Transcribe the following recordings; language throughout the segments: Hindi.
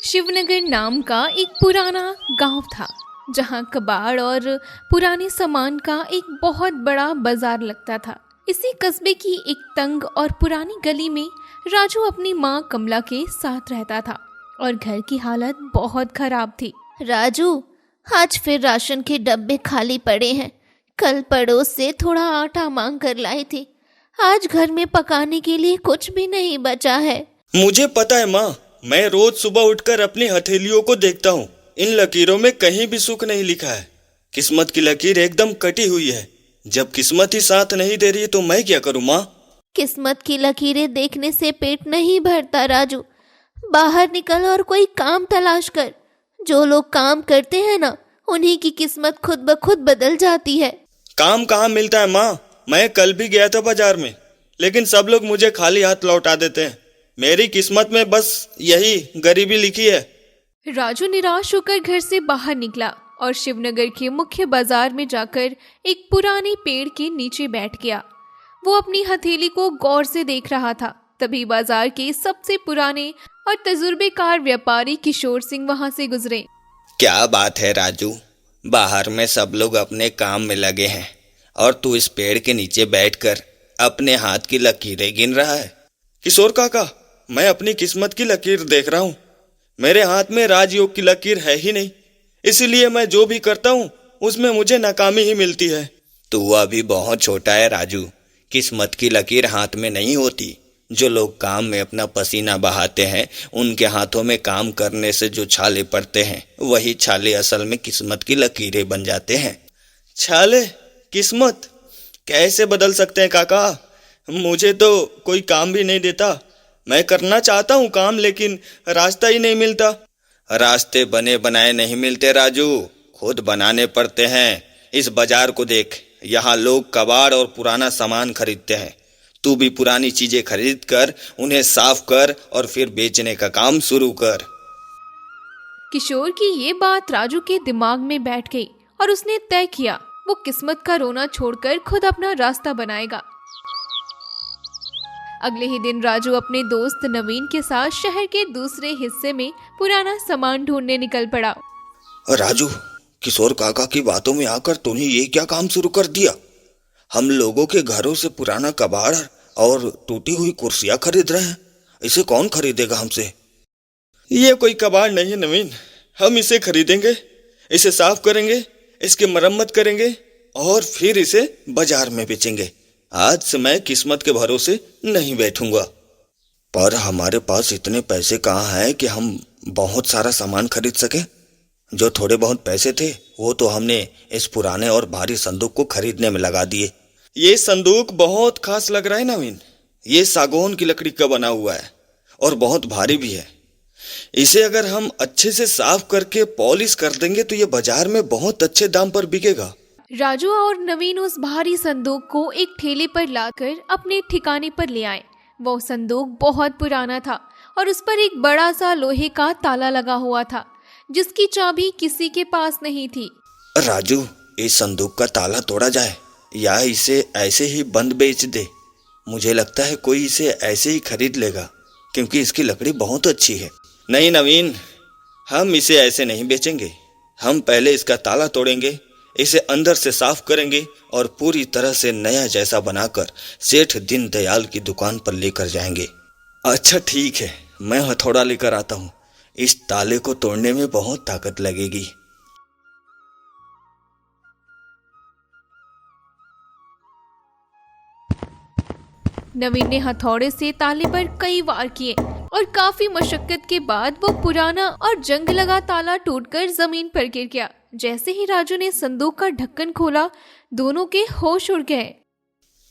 शिवनगर नाम का एक पुराना गांव था जहां कबाड़ और पुराने सामान का एक बहुत बड़ा बाजार लगता था। इसी कस्बे की एक तंग और पुरानी गली में राजू अपनी माँ कमला के साथ रहता था और घर की हालत बहुत खराब थी। राजू, आज फिर राशन के डब्बे खाली पड़े हैं। कल पड़ोस से थोड़ा आटा मांग कर लाई थी। आज घर में पकाने के लिए कुछ भी नहीं बचा है। मुझे पता है माँ, मैं रोज सुबह उठकर अपनी हथेलियों को देखता हूँ। इन लकीरों में कहीं भी सुख नहीं लिखा है। किस्मत की लकीर एकदम कटी हुई है। जब किस्मत ही साथ नहीं दे रही तो मैं क्या करूँ माँ? किस्मत की लकीरें देखने से पेट नहीं भरता राजू। बाहर निकल और कोई काम तलाश कर। जो लोग काम करते हैं ना, उन्हीं की किस्मत खुद ब खुद बदल जाती है। काम कहाँ मिलता है माँ? मैं कल भी गया था बाजार में, लेकिन सब लोग मुझे खाली हाथ लौटा देते हैं। मेरी किस्मत में बस यही गरीबी लिखी है। राजू निराश होकर घर से बाहर निकला और शिवनगर के मुख्य बाजार में जाकर एक पुराने पेड़ के नीचे बैठ गया। वो अपनी हथेली को गौर से देख रहा था। तभी बाजार के सबसे पुराने और तजुर्बेकार व्यापारी किशोर सिंह वहां से गुजरे। क्या बात है राजू, बाहर में सब लोग अपने काम में लगे हैं और तू इस पेड़ के नीचे बैठकर अपने हाथ की लकीरें गिन रहा है। किशोर काका, मैं अपनी किस्मत की लकीर देख रहा हूँ। मेरे हाथ में राजयोग की लकीर है ही नहीं, इसीलिए मैं जो भी करता हूँ उसमें मुझे नाकामी ही मिलती है। तू अभी बहुत छोटा है राजू। किस्मत की लकीर हाथ में नहीं होती। जो लोग काम में अपना पसीना बहाते हैं, उनके हाथों में काम करने से जो छाले पड़ते हैं, वही छाले असल में किस्मत की लकीरें बन जाते हैं। छाले किस्मत कैसे बदल सकते हैं काका? मुझे तो कोई काम भी नहीं देता। मैं करना चाहता हूँ काम, लेकिन रास्ता ही नहीं मिलता। रास्ते बने बनाए नहीं मिलते राजू, खुद बनाने पड़ते हैं। इस बाजार को देख, यहाँ लोग कबाड़ और पुराना सामान खरीदते हैं। तू भी पुरानी चीजें खरीद कर उन्हें साफ कर और फिर बेचने का काम शुरू कर। किशोर की ये बात राजू के दिमाग में बैठ गई और उसने तय किया वो किस्मत का रोना छोड़कर खुद अपना रास्ता बनाएगा। अगले ही दिन राजू अपने दोस्त नवीन के साथ शहर के दूसरे हिस्से में पुराना सामान ढूंढने निकल पड़ा। राजू, किशोर काका की बातों में आकर तूने ये क्या काम शुरू कर दिया? हम लोगों के घरों से पुराना कबाड़ और टूटी हुई कुर्सियां खरीद रहे हैं। इसे कौन खरीदेगा हमसे? ये कोई कबाड़ नहीं है नवीन। हम इसे खरीदेंगे, इसे साफ करेंगे, इसकी मरम्मत करेंगे और फिर इसे बाजार में बेचेंगे। आज से मैं किस्मत के भरोसे नहीं बैठूंगा। पर हमारे पास इतने पैसे कहाँ हैं कि हम बहुत सारा सामान खरीद सके। जो थोड़े बहुत पैसे थे वो तो हमने इस पुराने और भारी संदूक को खरीदने में लगा दिए। ये संदूक बहुत खास लग रहा है नवीन। ये सागौन की लकड़ी का बना हुआ है और बहुत भारी भी है। इसे अगर हम अच्छे से साफ करके पॉलिश कर देंगे तो ये बाजार में बहुत अच्छे दाम पर बिकेगा। राजू और नवीन उस भारी संदूक को एक ठेले पर लाकर अपने ठिकाने पर ले आए। वो संदूक बहुत पुराना था और उस पर एक बड़ा सा लोहे का ताला लगा हुआ था, जिसकी चाबी किसी के पास नहीं थी। राजू, इस संदूक का ताला तोड़ा जाए या इसे ऐसे ही बंद बेच दे। मुझे लगता है कोई इसे ऐसे ही खरीद लेगा, क्योंकि इसकी लकड़ी बहुत अच्छी है। नहीं नवीन, हम इसे ऐसे नहीं बेचेंगे। हम पहले इसका ताला तोड़ेंगे, इसे अंदर से साफ करेंगे और पूरी तरह से नया जैसा बनाकर सेठ दीनदयाल की दुकान पर लेकर जाएंगे। अच्छा ठीक है, मैं हथौड़ा लेकर आता हूँ। इस ताले को तोड़ने में बहुत ताकत लगेगी। नवीन ने हथौड़े से ताले पर कई वार किए और काफी मशक्कत के बाद वो पुराना और जंग लगा ताला टूटकर जमीन पर गिर गया। जैसे ही राजू ने संदूक का ढक्कन खोला, दोनों के होश उड़ गए।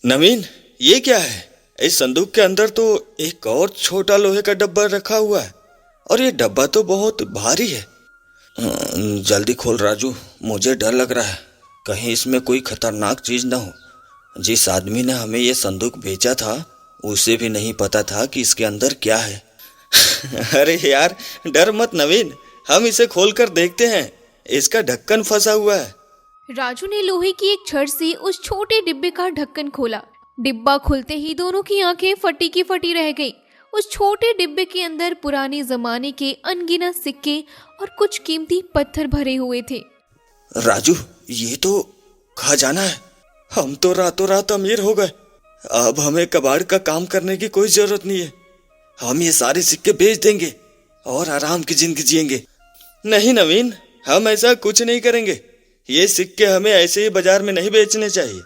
नवीन, ये क्या है? इस संदूक के अंदर तो एक और छोटा लोहे का डब्बा रखा हुआ है और ये डब्बा तो बहुत भारी है। जल्दी खोल राजू, मुझे डर लग रहा है। कहीं इसमें कोई खतरनाक चीज ना हो। जिस आदमी ने हमें ये संदूक बेचा था, उसे भी नहीं पता था कि इसके अंदर क्या है। अरे यार, डर मत नवीन, हम इसे खोलकर देखते हैं। इसका ढक्कन फंसा हुआ है। राजू ने लोहे की एक छड़ से उस छोटे डिब्बे का ढक्कन खोला। डिब्बा खुलते ही दोनों की आंखें फटी की फटी रह गई। उस छोटे डिब्बे के अंदर पुराने जमाने के अनगिनत सिक्के और कुछ कीमती पत्थर भरे हुए थे। राजू, ये तो खजाना है। हम तो रातों रात अमीर हो गए। अब हमें कबाड़ का काम करने की कोई जरूरत नहीं है। हम ये सारे सिक्के बेच देंगे और आराम की जिंदगी जिएंगे। नहीं नवीन, हम ऐसा कुछ नहीं करेंगे। ये सिक्के हमें ऐसे ही बाजार में नहीं बेचने चाहिए।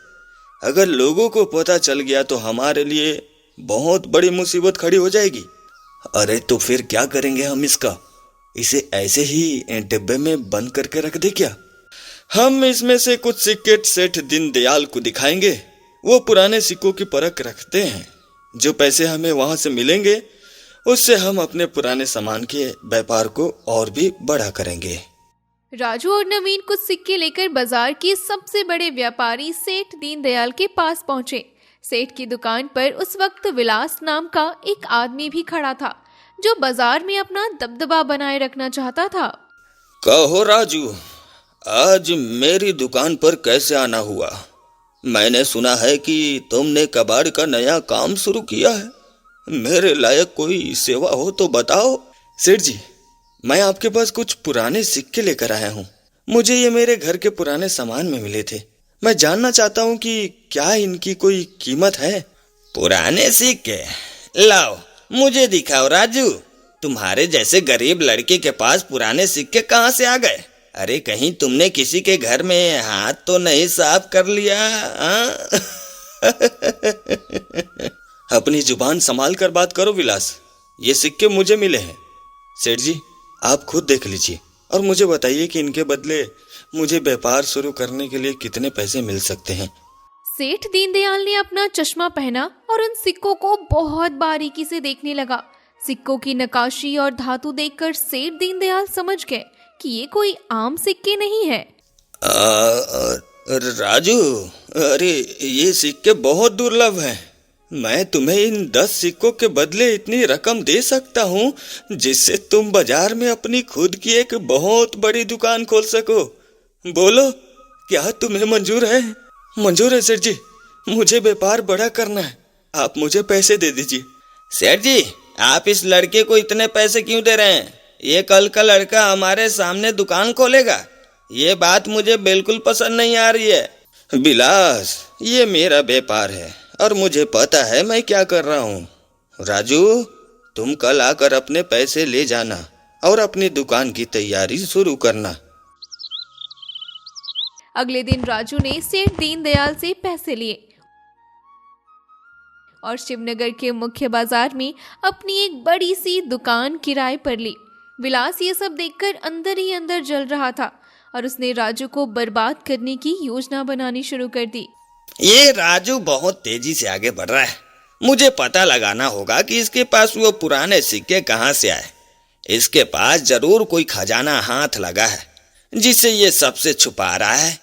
अगर लोगों को पता चल गया तो हमारे लिए बहुत बड़ी मुसीबत खड़ी हो जाएगी। अरे तो फिर क्या करेंगे हम इसका? इसे ऐसे ही डिब्बे में बंद करके रख दे क्या? हम इसमें से कुछ सिक्के सेठ दीनदयाल को दिखाएंगे। वो पुराने सिक्कों की परख रखते हैं। जो पैसे हमें वहां से मिलेंगे उससे हम अपने पुराने सामान के व्यापार को और भी बड़ा करेंगे। राजू और नवीन कुछ सिक्के लेकर बाजार के सबसे बड़े व्यापारी सेठ दीनदयाल के पास पहुंचे। सेठ की दुकान पर उस वक्त विलास नाम का एक आदमी भी खड़ा था, जो बाजार में अपना दबदबा बनाए रखना चाहता था। कहो राजू, आज मेरी दुकान पर कैसे आना हुआ? मैंने सुना है कि तुमने कबाड़ का नया काम शुरू किया है। मेरे लायक कोई सेवा हो तो बताओ। सेठ जी, मैं आपके पास कुछ पुराने सिक्के लेकर आया हूँ। मुझे ये मेरे घर के पुराने सामान में मिले थे। मैं जानना चाहता हूँ कि क्या इनकी कोई कीमत है? पुराने सिक्के? लाओ मुझे दिखाओ राजू। तुम्हारे जैसे गरीब लड़के के पास पुराने सिक्के कहाँ से आ गए? अरे कहीं तुमने किसी के घर में हाथ तो नहीं साफ कर लिया? अपनी जुबान संभाल कर बात करो विलास। ये सिक्के मुझे मिले हैं। सेठ जी, आप खुद देख लीजिए और मुझे बताइए कि इनके बदले मुझे व्यापार शुरू करने के लिए कितने पैसे मिल सकते हैं। सेठ दीनदयाल ने अपना चश्मा पहना और उन सिक्कों को बहुत बारीकी से देखने लगा। सिक्कों की नक्काशी और धातु देखकर सेठ दीनदयाल समझ गए कि ये कोई आम सिक्के नहीं है। राजू, अरे ये सिक्के बहुत दुर्लभ हैं। मैं तुम्हें इन 10 सिक्कों के बदले इतनी रकम दे सकता हूँ जिससे तुम बाजार में अपनी खुद की एक बहुत बड़ी दुकान खोल सको। बोलो, क्या तुम्हें मंजूर है? मंजूर है सेठ जी, मुझे व्यापार बड़ा करना है। आप मुझे पैसे दे दीजिए। सेठ जी, आप इस लड़के को इतने पैसे क्यों दे रहे हैं? ये कल का लड़का हमारे सामने दुकान खोलेगा। ये बात मुझे बिल्कुल पसंद नहीं आ रही है। विलास, ये मेरा व्यापार है और मुझे पता है मैं क्या कर रहा हूँ। राजू, तुम कल आकर अपने पैसे ले जाना और अपनी दुकान की तैयारी शुरू करना। अगले दिन राजू ने सेठ दीनदयाल से पैसे लिए और शिवनगर के मुख्य बाजार में अपनी एक बड़ी सी दुकान किराए पर ली। विलास ये सब देखकर अंदर ही अंदर जल रहा था और उसने राजू को बर्बाद करने की योजना बनानी शुरू कर दी। ये राजू बहुत तेजी से आगे बढ़ रहा है। मुझे पता लगाना होगा कि इसके पास वो पुराने सिक्के कहाँ से आए। इसके पास जरूर कोई खजाना हाथ लगा है जिसे ये सबसे छुपा रहा है।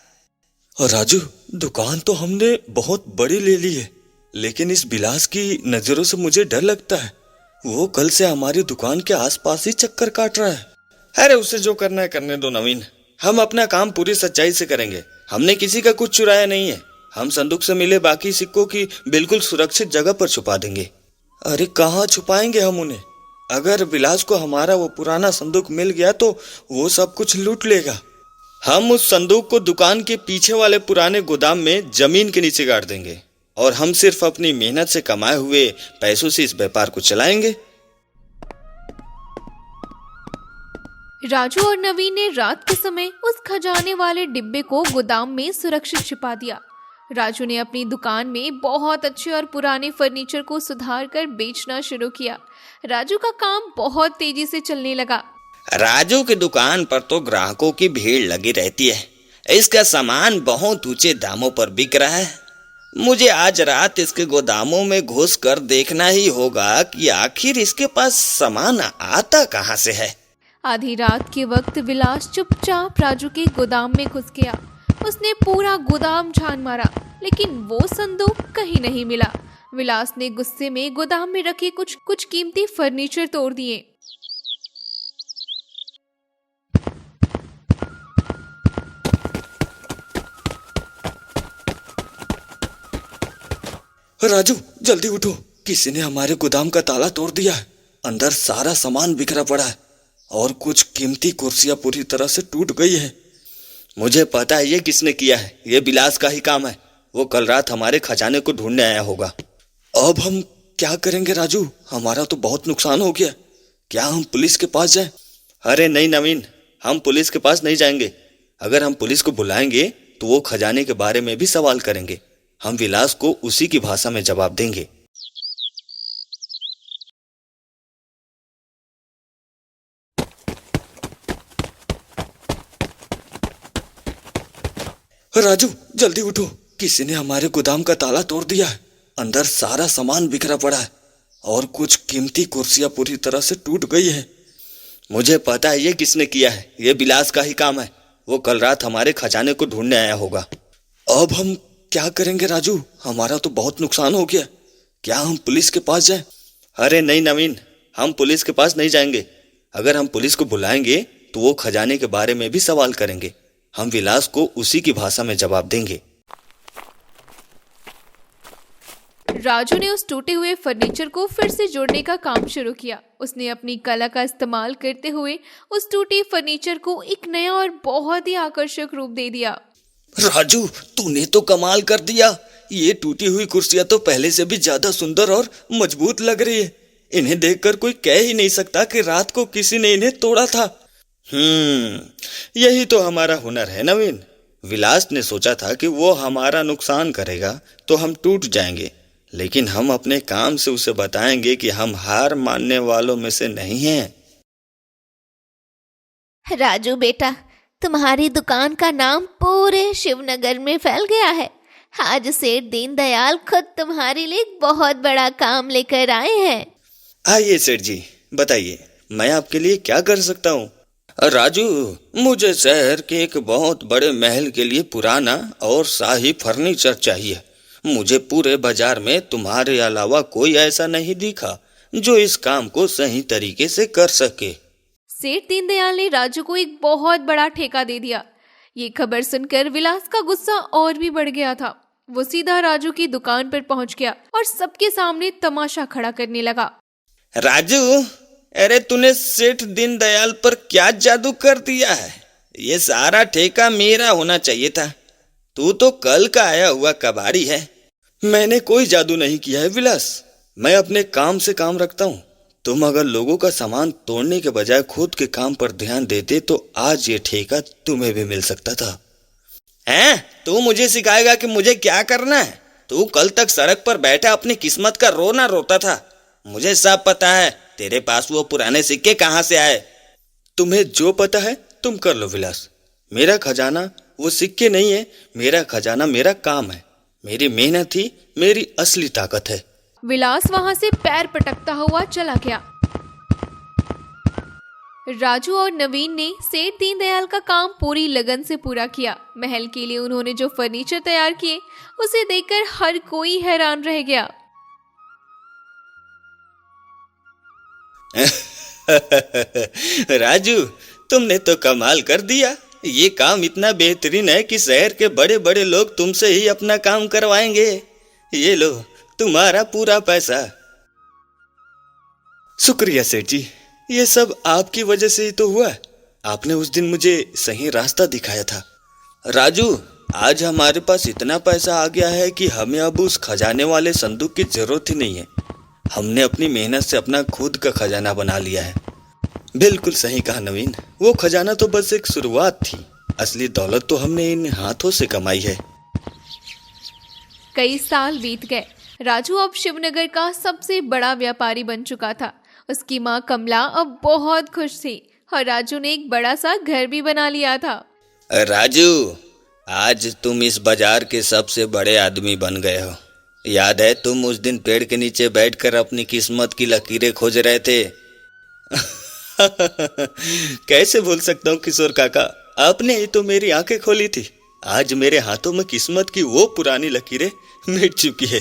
और राजू, दुकान तो हमने बहुत बड़ी ले ली है, लेकिन इस विलास की नजरों से मुझे डर लगता है। वो कल से हमारी दुकान के आसपास ही चक्कर काट रहा है। अरे उसे जो करना है करने दो नवीन। हम अपना काम पूरी सच्चाई से करेंगे। हमने किसी का कुछ चुराया नहीं है। हम संदूक से मिले बाकी सिक्कों की बिल्कुल सुरक्षित जगह पर छुपा देंगे। अरे कहाँ छुपाएंगे हम उन्हें? अगर विलास को हमारा वो पुराना संदूक मिल गया तो वो सब कुछ लूट लेगा। हम उस संदूक को दुकान के पीछे वाले पुराने गोदाम में जमीन के नीचे गाड़ देंगे और हम सिर्फ अपनी मेहनत से कमाए हुए पैसों से इस व्यापार को चलाएंगे। राजू और नवीन ने रात के समय उस खजाने वाले डिब्बे को गोदाम में सुरक्षित छिपा दिया। राजू ने अपनी दुकान में बहुत अच्छे और पुराने फर्नीचर को सुधार कर बेचना शुरू किया। राजू का काम बहुत तेजी से चलने लगा। राजू की दुकान पर तो ग्राहकों की भीड़ लगी रहती है। इसका सामान बहुत ऊंचे दामों पर बिक रहा है। मुझे आज रात इसके गोदामों में घुस कर देखना ही होगा कि आखिर इसके पास सामान आता कहाँ से है। आधी रात के वक्त विलास चुपचाप राजू के गोदाम में घुस गया। उसने पूरा गोदाम छान मारा, लेकिन वो संदूक कहीं नहीं मिला। विलास ने गुस्से में गोदाम में रखे कुछ कीमती फर्नीचर तोड़ दिए। राजू, जल्दी उठो। किसी ने हमारे गोदाम का ताला तोड़ दिया है। अंदर सारा सामान बिखरा पड़ा है और कुछ कीमती कुर्सियां पूरी तरह से टूट गई है। मुझे पता है ये किसने किया है, ये विलास का ही काम है। वो कल रात हमारे खजाने को ढूंढने आया होगा। अब हम क्या करेंगे राजू? हमारा तो बहुत नुकसान हो गया। क्या हम पुलिस के पास जाएं? अरे नहीं नवीन, हम पुलिस के पास नहीं जाएंगे। अगर हम पुलिस को बुलाएंगे तो वो खजाने के बारे में भी सवाल करेंगे। हम विलास को उसी की भाषा में जवाब देंगे। राजू जल्दी उठो, किसी ने हमारे गोदाम का ताला तोड़ दिया है। अंदर सारा सामान बिखरा पड़ा है और कुछ कीमती कुर्सियां पूरी तरह से टूट गई है। मुझे पता है ये किसने किया है, ये विलास का ही काम है। वो कल रात हमारे खजाने को ढूंढने आया होगा। अब हम क्या करेंगे राजू? हमारा तो बहुत नुकसान हो गया। क्या हम पुलिस के पास जाएं? अरे नहीं नवीन, हम पुलिस के पास नहीं जाएंगे। अगर हम पुलिस को बुलाएंगे तो वो खजाने के बारे में भी सवाल करेंगे। हम विलास को उसी की भाषा में जवाब देंगे। राजू ने उस टूटे हुए फर्नीचर को फिर से जोड़ने का काम शुरू किया। उसने अपनी कला का इस्तेमाल करते हुए उस टूटे फर्नीचर को एक नया और बहुत ही आकर्षक रूप दे दिया। राजू तूने तो कमाल कर दिया। ये टूटी हुई कुर्सियां तो पहले से भी ज्यादा सुंदर और मजबूत लग रही है। इन्हें देखकर कोई कह ही नहीं सकता कि रात को किसी ने इन्हें तोड़ा था। यही तो हमारा हुनर है नवीन। विलास ने सोचा था कि वो हमारा नुकसान करेगा तो हम टूट जाएंगे, लेकिन हम अपने काम से उसे बताएंगे कि हम हार मानने वालों में से नहीं हैं। राजू बेटा, तुम्हारी दुकान का नाम पूरे शिवनगर में फैल गया है। आज सेठ दीनदयाल खुद तुम्हारे लिए एक बहुत बड़ा काम लेकर आए हैं। आइए सेठ जी, बताइए मैं आपके लिए क्या कर सकता हूँ? राजू, मुझे शहर के एक बहुत बड़े महल के लिए पुराना और शाही फर्नीचर चाहिए। मुझे पूरे बाजार में तुम्हारे अलावा कोई ऐसा नहीं दिखा जो इस काम को सही तरीके से कर सके। सेठ दीनदयाल ने राजू को एक बहुत बड़ा ठेका दे दिया। ये खबर सुनकर विलास का गुस्सा और भी बढ़ गया था। वो सीधा राजू की दुकान पर पहुंच गया और सबके सामने तमाशा खड़ा करने लगा। राजू, अरे तूने सेठ दीनदयाल पर क्या जादू कर दिया है? ये सारा ठेका मेरा होना चाहिए था। तू तो कल का आया हुआ कबाड़ी है। मैंने कोई जादू नहीं किया है विलास, मैं अपने काम से काम रखता हूँ। तुम अगर लोगों का सामान तोड़ने के बजाय खुद के काम पर ध्यान देते तो आज ये ठेका तुम्हें भी मिल सकता था। हैं? तू मुझे सिखाएगा कि मुझे क्या करना है? तू कल तक सड़क पर बैठा अपनी किस्मत का रोना रोता था। मुझे सब पता है। तेरे पास वो पुराने सिक्के कहाँ से आए? तुम्हें जो पता है तुम कर लो विलास। मेरा खजाना वो सिक्के नहीं है। मेरा खजाना मेरा काम है। मेरी मेहनत ही मेरी असली ताकत है। विलास वहां से पैर पटकता हुआ चला गया। राजू और नवीन ने सेठ दीनदयाल का काम पूरी लगन से पूरा किया। महल के लिए उन्होंने जो फर्नीचर तैयार किए उसे देखकर हर कोई हैरान रह गया। राजू, तुमने तो कमाल कर दिया। ये काम इतना बेहतरीन है कि शहर के बड़े बड़े लोग तुमसे ही अपना काम करवाएंगे। ये लो तुम्हारा पूरा पैसा। शुक्रिया सेठ जी, ये सब आपकी वजह से ही तो हुआ। आपने उस दिन मुझे सही रास्ता दिखाया था। राजू, आज हमारे पास इतना पैसा आ गया है कि हमें अब उस खजाने वाले संदूक की जरूरत ही नहीं है। हमने अपनी मेहनत से अपना खुद का खजाना बना लिया है। बिल्कुल सही कहा नवीन, वो खजाना तो बस एक शुरुआत थी। असली दौलत तो हमने इन हाथों से कमाई है। कई साल बीत गए। राजू अब शिवनगर का सबसे बड़ा व्यापारी बन चुका था। उसकी माँ कमला अब बहुत खुश थी और राजू ने एक बड़ा सा घर भी बना लिया था। राजू, आज तुम इस बाजार के सबसे बड़े आदमी बन गए हो। याद है तुम उस दिन पेड़ के नीचे बैठकर अपनी किस्मत की लकीरें खोज रहे थे? कैसे भूल सकता हूँ किशोर काका, आपने ही तो मेरी आंखें खोली थी। आज मेरे हाथों में किस्मत की वो पुरानी लकीरें मिट चुकी है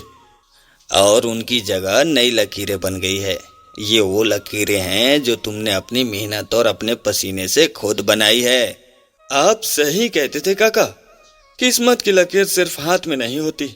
और उनकी जगह नई लकीरें बन गई है। ये वो लकीरें हैं जो तुमने अपनी मेहनत और अपने पसीने से खुद बनाई है। आप सही कहते थे काका, किस्मत की लकीर सिर्फ हाथ में नहीं होती,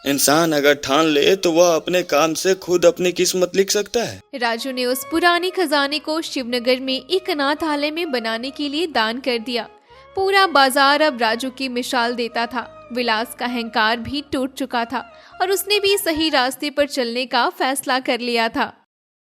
इंसान अगर ठान ले तो वह अपने काम से खुद अपनी किस्मत लिख सकता है। राजू ने उस पुराने खजाने को शिवनगर में एक अनाथालय में बनाने के लिए दान कर दिया। पूरा बाजार अब राजू की मिसाल देता था। विलास का अहंकार भी टूट चुका था और उसने भी सही रास्ते पर चलने का फैसला कर लिया था।